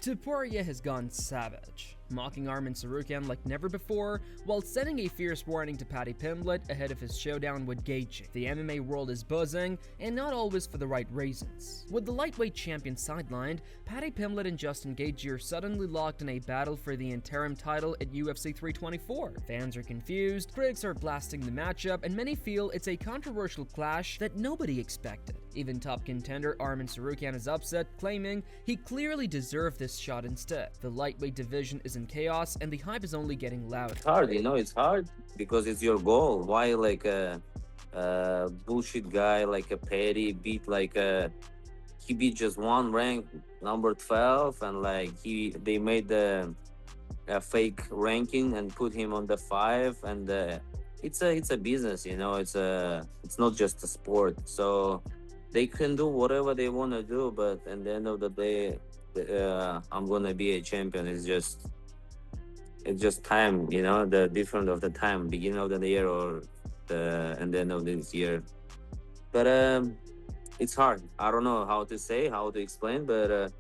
Topuria has gone savage, mocking Arman Tsarukyan like never before, while sending a fierce warning to Paddy Pimblett ahead of his showdown with Gaethje. The MMA world is buzzing, and not always for the right reasons. With the lightweight champion sidelined, Paddy Pimblett and Justin Gaethje are suddenly locked in a battle for the interim title at UFC 324. Fans are confused, critics are blasting the matchup, and many feel it's a controversial clash that nobody expected. Even top contender Arman Tsarukyan is upset, claiming he clearly deserved this shot instead. The lightweight division is in chaos, and the hype is only getting louder. It's hard, it's hard because it's your goal. Why like a bullshit guy like a Paddy beat he beat just one rank, number 12, and they made a fake ranking and put him on the 5, and it's a business, it's not just a sport. So they can do whatever they want to do, but at the end of the day, I'm gonna be a champion. It's just time, the difference of the time, beginning of the year or and the end of this year. But it's hard. I don't know how to explain, but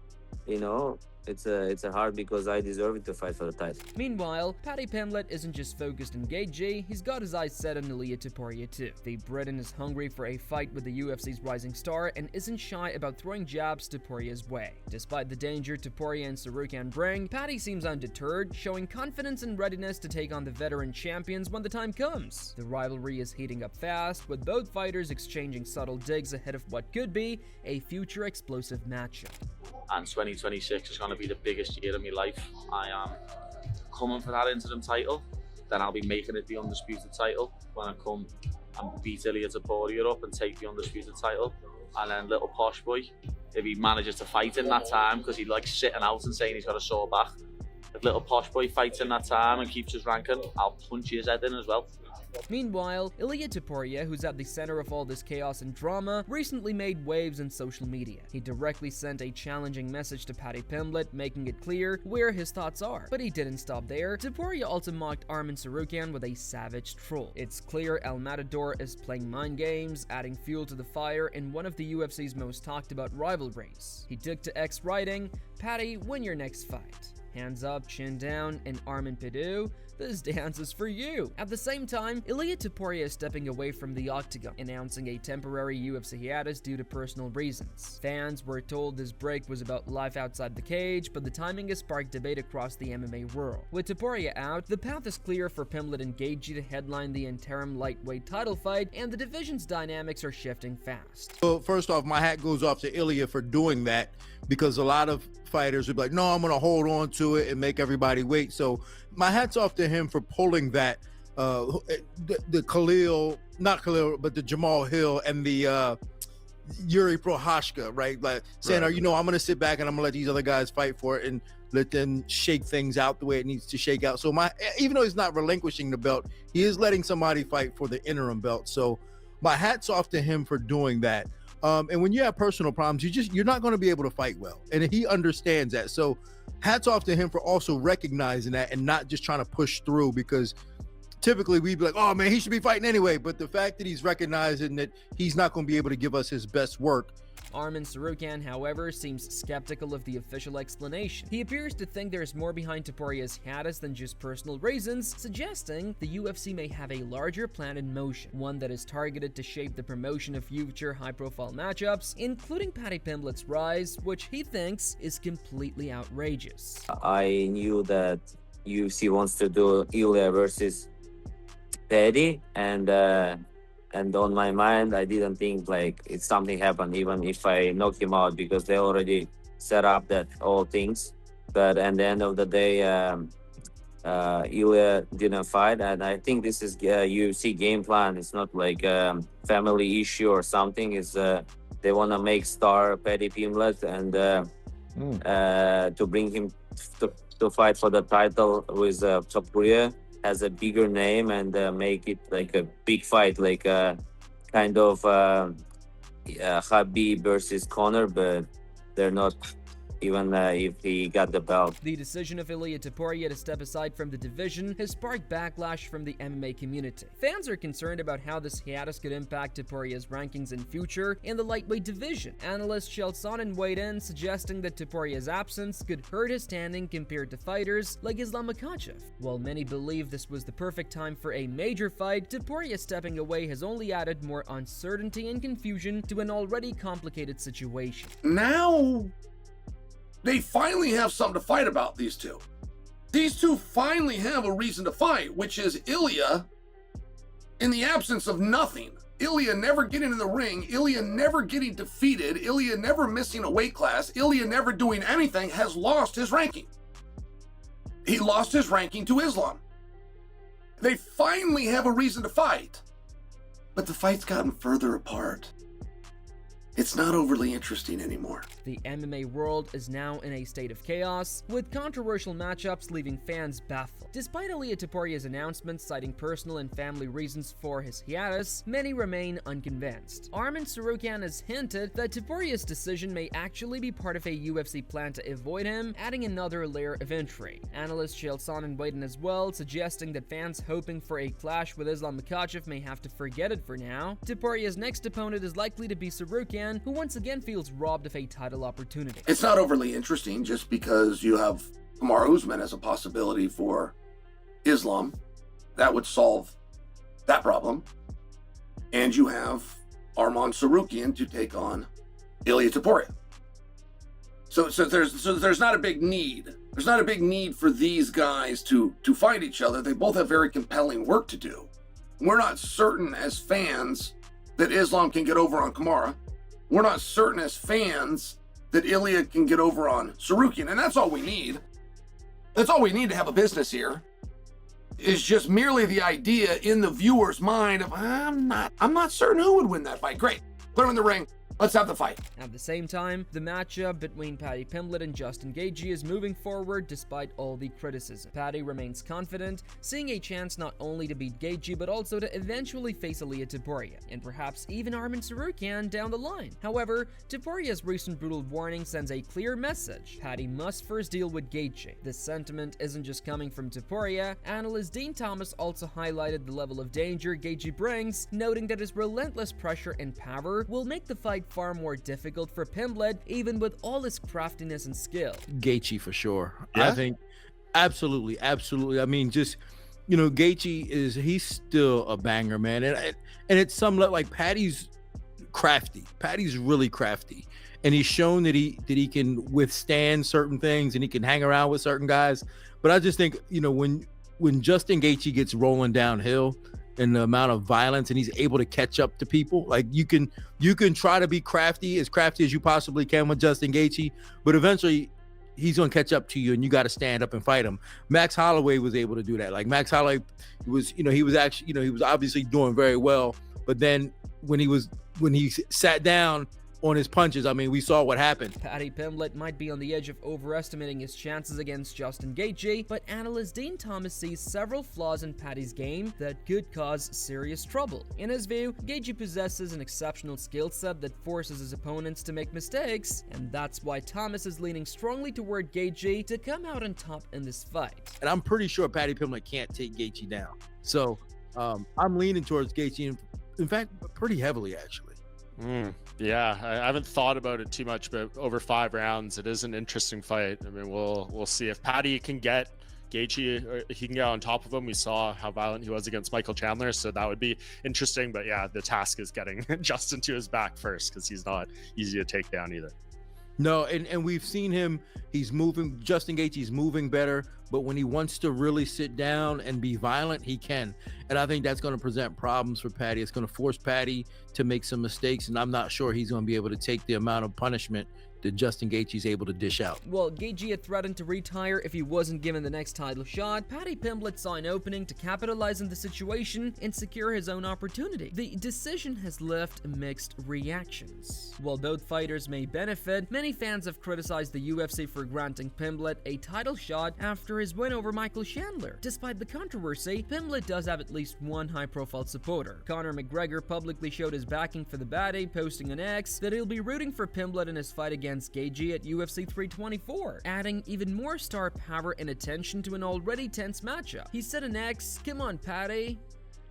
it's a hard because I deserve it to fight for the title. Meanwhile, Paddy Pimblett isn't just focused on Gaethje, he's got his eyes set on Ilia Topuria too. The Briton is hungry for a fight with the UFC's rising star and isn't shy about throwing jabs Topuria's way. Despite the danger Topuria and Tsarukyan bring, Paddy seems undeterred, showing confidence and readiness to take on the veteran champions when the time comes. The rivalry is heating up fast, with both fighters exchanging subtle digs ahead of what could be a future explosive matchup. And 2026 is going to be the biggest year of my life. I am coming for that interim title, then I'll be making it the undisputed title when I come and beat Ilia Topuria up and take the undisputed title. And then little posh boy, if he manages to fight in that time, because he likes sitting out and saying he's got a sore back, if little posh boy fights in that time and keeps his ranking, I'll punch his head in as well. Meanwhile, Ilia Topuria, who's at the center of all this chaos and drama, recently made waves in social media. He directly sent a challenging message to Paddy Pimblett, making it clear where his thoughts are. But he didn't stop there. Topuria also mocked Arman Tsarukyan with a savage troll. It's clear El Matador is playing mind games, adding fuel to the fire in one of the UFC's most talked about rivalries. He took to X writing, "Paddy, win your next fight. Hands up, chin down, and Arman Padu, this dance is for you." At the same time, Ilia Topuria is stepping away from the octagon, announcing a temporary UFC hiatus due to personal reasons. Fans were told this break was about life outside the cage, but the timing has sparked debate across the MMA world. With Topuria out, the path is clear for Pimblett and Gaethje to headline the interim lightweight title fight, and the division's dynamics are shifting fast. So first off, my hat goes off to Ilia for doing that, because a lot of fighters would be like, no, I'm going to hold on to it and make everybody wait. So my hat's off to him for pulling that, the Khalil, not Khalil, but the Jamal Hill and the Yuri Prohashka, right? Like saying, right. I'm going to sit back and I'm going to let these other guys fight for it and let them shake things out the way it needs to shake out. So even though he's not relinquishing the belt, he is letting somebody fight for the interim belt. So my hat's off to him for doing that. And when you have personal problems, you're not going to be able to fight well. And he understands that. So hats off to him for also recognizing that and not just trying to push through, because typically we'd be like, oh man, he should be fighting anyway. But the fact that he's recognizing that he's not going to be able to give us his best work. Arman Tsarukyan, however, seems skeptical of the official explanation. He appears to think there's more behind Topuria's hiatus than just personal reasons, suggesting the UFC may have a larger plan in motion, one that is targeted to shape the promotion of future high-profile matchups, including Paddy Pimblett's rise, which he thinks is completely outrageous. I knew that UFC wants to do Ilia versus Paddy, and on my mind, I didn't think it's something happened, even if I knock him out, because they already set up that all things. But at the end of the day, Ilia didn't fight, and I think this is UFC game plan. It's not like a family issue or something. It's they want to make star Paddy Pimblett and to bring him to fight for the title with Topuria. Has a bigger name and make it like a big fight, like a kind of Khabib versus Conor, but they're not even if he got the belt. The decision of Ilia Topuria to step aside from the division has sparked backlash from the MMA community. Fans are concerned about how this hiatus could impact Topuria's rankings in future in the lightweight division. Analyst Chelsonen weighed in, suggesting that Topuria's absence could hurt his standing compared to fighters like Islam Makhachev. While many believe this was the perfect time for a major fight, Topuria stepping away has only added more uncertainty and confusion to an already complicated situation. Now they finally have something to fight about, these two. These two finally have a reason to fight, which is Ilia in the absence of nothing. Ilia never getting in the ring, Ilia never getting defeated, Ilia never missing a weight class, Ilia never doing anything, has lost his ranking. He lost his ranking to Islam. They finally have a reason to fight, but the fight's gotten further apart. It's not overly interesting anymore. The MMA world is now in a state of chaos, with controversial matchups leaving fans baffled. Despite Ilia Topuria's announcements citing personal and family reasons for his hiatus, many remain unconvinced. Arman Tsarukyan has hinted that Topuria's decision may actually be part of a UFC plan to avoid him, adding another layer of intrigue. Analyst Chelsonen weighed in as well, suggesting that fans hoping for a clash with Islam Makhachev may have to forget it for now. Topuria's next opponent is likely to be Tsarukyan, who once again feels robbed of a title opportunity. It's not overly interesting just because you have Kamaru Usman as a possibility for Islam. That would solve that problem. And you have Arman Tsarukyan to take on Ilia Topuria. So there's not a big need. There's not a big need for these guys to fight each other. They both have very compelling work to do. We're not certain as fans that Islam can get over on Kamaru. We're not certain as fans that Ilia can get over on Tsarukyan, and that's all we need. That's all we need to have a business here, is just merely the idea in the viewer's mind of, I'm not certain who would win that fight. Great, put him in the ring. Let's have the fight. At the same time, the matchup between Paddy Pimblett and Justin Gaethje is moving forward despite all the criticism. Paddy remains confident, seeing a chance not only to beat Gaethje but also to eventually face Ilia Topuria, and perhaps even Arman Tsarukyan down the line. However, Topuria's recent brutal warning sends a clear message. Paddy must first deal with Gaethje. This sentiment isn't just coming from Topuria. Analyst Dean Thomas also highlighted the level of danger Gaethje brings, noting that his relentless pressure and power will make the fight far more difficult for Pimblett, even with all his craftiness and skill. Gaethje for sure. Yeah? I think absolutely. I mean, just, Gaethje he's still a banger, man. And it's some like Paddy's crafty. Paddy's really crafty. And he's shown that he can withstand certain things and he can hang around with certain guys. But I just think, when Justin Gaethje gets rolling downhill, and the amount of violence, and he's able to catch up to people. Like you can try to be crafty as you possibly can with Justin Gaethje, but eventually he's gonna catch up to you, and you got to stand up and fight him. Max Holloway was able to do that. Like Max Holloway was, he was actually, he was obviously doing very well, but then when he sat down on his punches, I mean, we saw what happened. Paddy Pimblett might be on the edge of overestimating his chances against Justin Gaethje, but analyst Dean Thomas sees several flaws in Paddy's game that could cause serious trouble. In his view, Gaethje possesses an exceptional skill set that forces his opponents to make mistakes, and that's why Thomas is leaning strongly toward Gaethje to come out on top in this fight. And I'm pretty sure Paddy Pimblett can't take Gaethje down. So I'm leaning towards Gaethje, in fact, pretty heavily, actually. Yeah, I haven't thought about it too much, but over 5 rounds, it is an interesting fight. I mean, we'll see if Paddy can get Gaethje, or he can get on top of him. We saw how violent he was against Michael Chandler, so that would be interesting. But yeah, the task is getting Justin to his back first, because he's not easy to take down either. No, and we've seen him, he's moving, Justin Gaethje's moving better, but when he wants to really sit down and be violent, he can. And I think that's going to present problems for Paddy. It's going to force Paddy to make some mistakes, and I'm not sure he's going to be able to take the amount of punishment that Justin Gaethje's able to dish out. Well, Gaethje had threatened to retire if he wasn't given the next title shot. Paddy Pimblett saw an opening to capitalize on the situation and secure his own opportunity. The decision has left mixed reactions. While both fighters may benefit, many fans have criticized the UFC for granting Pimblett a title shot after his win over Michael Chandler. Despite the controversy, Pimblett does have at least one high-profile supporter. Conor McGregor publicly showed his backing for the baddie, posting on X that he'll be rooting for Pimblett in his fight against Gaethje at UFC 324, adding even more star power and attention to an already tense matchup. He said on X, "Come on, Paddy."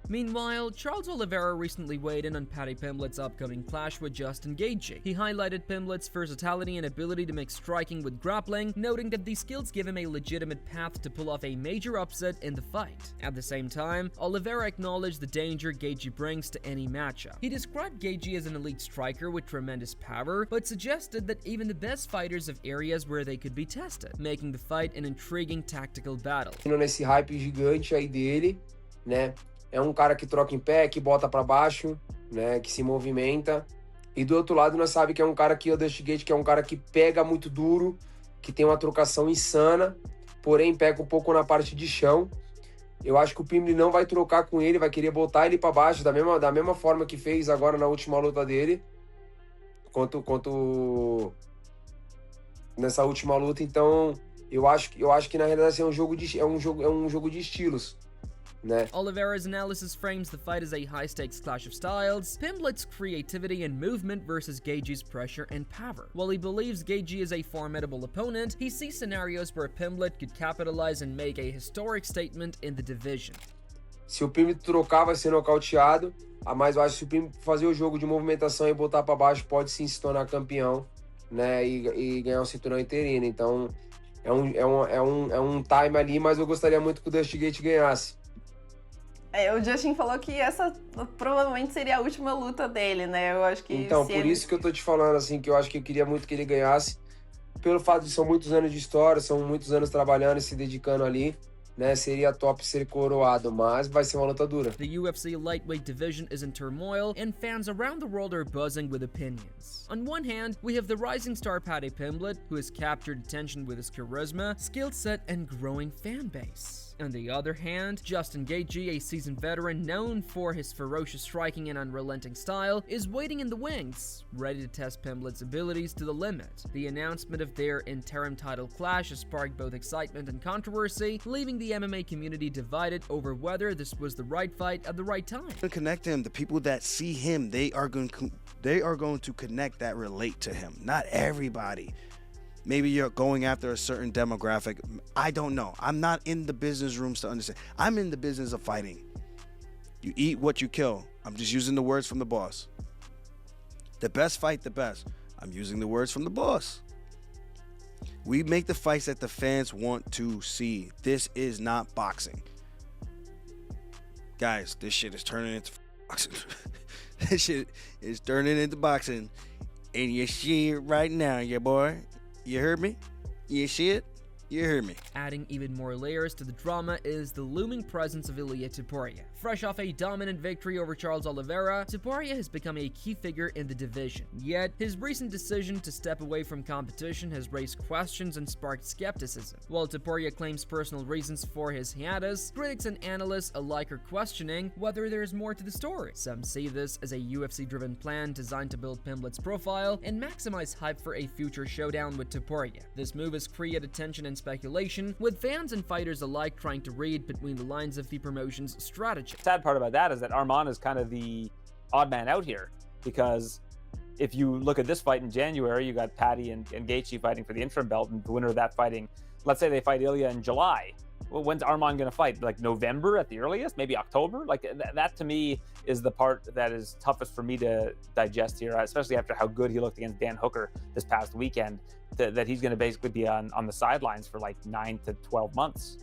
Meanwhile, Charles Oliveira recently weighed in on Paddy Pimblett's upcoming clash with Justin Gaethje. He highlighted Pimblett's versatility and ability to mix striking with grappling, noting that these skills give him a legitimate path to pull off a major upset in the fight. At the same time, Oliveira acknowledged the danger Gaethje brings to any matchup. He described Gaethje as an elite striker with tremendous power, but suggested that even the best fighters have areas where they could be tested, making the fight an intriguing tactical battle. Nesse hype gigante aí dele, né? É um cara que troca em pé, que bota pra baixo, né, que se movimenta. E do outro lado nós sabemos que é um cara que o Dusty Gaethje, que é um cara que pega muito duro, que tem uma trocação insana, porém pega um pouco na parte de chão. Eu acho que o Pimblett não vai trocar com ele, vai querer botar ele pra baixo da mesma forma que fez agora na última luta dele, quanto nessa última luta. Então, eu acho que na realidade é um jogo de estilos. Oliveira's analysis frames the fight as a high-stakes clash of styles, Pimblett's creativity and movement versus Gaethje's pressure and power. While he believes Gaethje is a formidable opponent, he sees scenarios where Pimblett could capitalize and make a historic statement in the division. Se o Pimblett trocar, vai ser nocauteado, mas eu acho que se o Pimblett fazer o jogo de movimentação e botar para baixo, pode sim se tornar campeão, né, e ganhar um cinturão interino. Então, é um time ali, mas eu gostaria muito que o Dusty Gaethje ganhasse. O Justin falou que essa provavelmente seria a última luta dele, né? Eu acho que... Então, por isso que eu tô te falando, assim, que eu acho que eu queria muito que ele ganhasse, pelo fato de são muitos anos de história, são muitos anos trabalhando e se dedicando ali, né? Seria top ser coroado, mas vai ser uma luta dura. The UFC lightweight division is in turmoil, and fans around the world are buzzing with opinions. On one hand, we have the rising star Paddy Pimblett, who has captured attention with his charisma, skill set, and growing fan base. On the other hand, Justin Gaethje, a seasoned veteran known for his ferocious striking and unrelenting style, is waiting in the wings, ready to test Pimblett's abilities to the limit. The announcement of their interim title clash has sparked both excitement and controversy, leaving the MMA community divided over whether this was the right fight at the right time. Connect him. The people that see him, they are going to connect that relate to him. Not everybody. Maybe you're going after a certain demographic. I don't know. I'm not in the business rooms to understand. I'm in the business of fighting. You eat what you kill. I'm just using the words from the boss. The best fight the best. I'm using the words from the boss. We make the fights that the fans want to see. This is not boxing. Guys, this shit is turning into boxing. This shit is turning into boxing. And you see it right now, yeah, boy. You heard me? You see it? You heard me. Adding even more layers to the drama is the looming presence of Ilia Topuria. Fresh off a dominant victory over Charles Oliveira, Topuria has become a key figure in the division. Yet, his recent decision to step away from competition has raised questions and sparked skepticism. While Topuria claims personal reasons for his hiatus, critics and analysts alike are questioning whether there is more to the story. Some see this as a UFC-driven plan designed to build Pimblett's profile and maximize hype for a future showdown with Topuria. This move has created tension and speculation, with fans and fighters alike trying to read between the lines of the promotion's strategy. The sad part about that is that Arman is kind of the odd man out here, because if you look at this fight in January, you got Paddy and Gaethje fighting for the interim belt, and the winner of that fighting, let's say they fight Ilia in July. Well, when's Arman going to fight? Like November at the earliest? Maybe October? Like that to me is the part that is toughest for me to digest here, especially after how good he looked against Dan Hooker this past weekend, that he's going to basically be on the sidelines for like 9 to 12 months.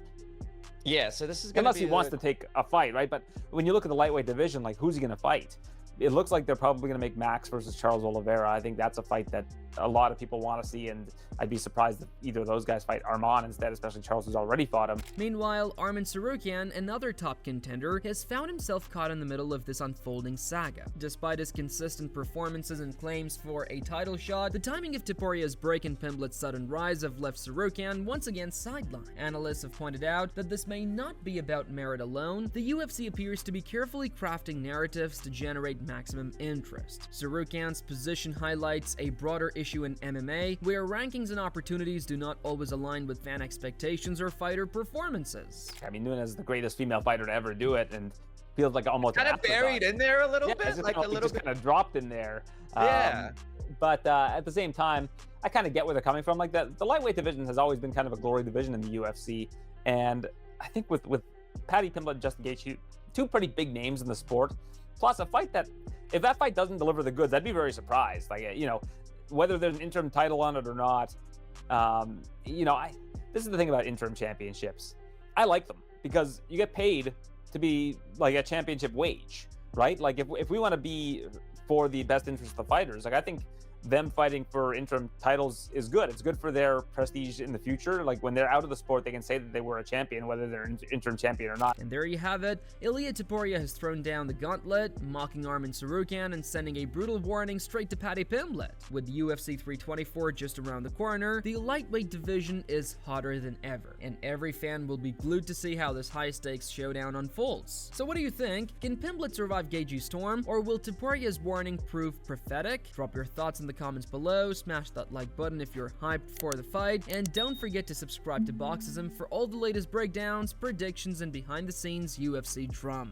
Yeah, so this is going unless he wants to take a fight, right? But when you look at the lightweight division, like who's he going to fight? It looks like they're probably going to make MOCKS versus Charles Oliveira. I think that's a fight that a lot of people want to see, and I'd be surprised if either of those guys fight Arman instead, especially Charles, who's already fought him. Meanwhile, Arman Tsarukyan, another top contender, has found himself caught in the middle of this unfolding saga. Despite his consistent performances and claims for a title shot, the timing of Topuria's break and Pimblett's sudden rise have left Tsarukyan once again sidelined. Analysts have pointed out that this may not be about merit alone. The UFC appears to be carefully crafting narratives to generate maximum interest. Tsarukyan's position highlights a broader issue in MMA, where rankings and opportunities do not always align with fan expectations or fighter performances. I mean, Nunes is the greatest female fighter to ever do it, and feels like almost Kind of buried in there a little yeah, bit, like a little bit. kind of dropped in there. Yeah. But at the same time, I kind of get where they're coming from. Like the lightweight division has always been kind of a glory division in the UFC, and I think with Paddy Pimblett and Justin Gaethje, two pretty big names in the sport, plus a fight that, if that fight doesn't deliver the goods, I'd be very surprised. Like, you know, whether there's an interim title on it or not, you know, this is the thing about interim championships. I like them because you get paid to be like a championship wage, right? Like if we want to be for the best interest of the fighters, like I think them fighting for interim titles is good. It's good for their prestige in the future. Like when they're out of the sport, they can say that they were a champion, whether they're an interim champion or not. And there you have it. Ilia Topuria has thrown down the gauntlet, mocking Arman Tsarukyan and sending a brutal warning straight to Paddy Pimblett. With UFC 324 just around the corner, the lightweight division is hotter than ever, and every fan will be glued to see how this high-stakes showdown unfolds. So what do you think? Can Pimblett survive Gaethje's storm, or will Topuria's warning prove prophetic? Drop your thoughts in the comments below, smash that like button if you're hyped for the fight, and don't forget to subscribe to Boxism for all the latest breakdowns, predictions, and behind-the-scenes UFC drama.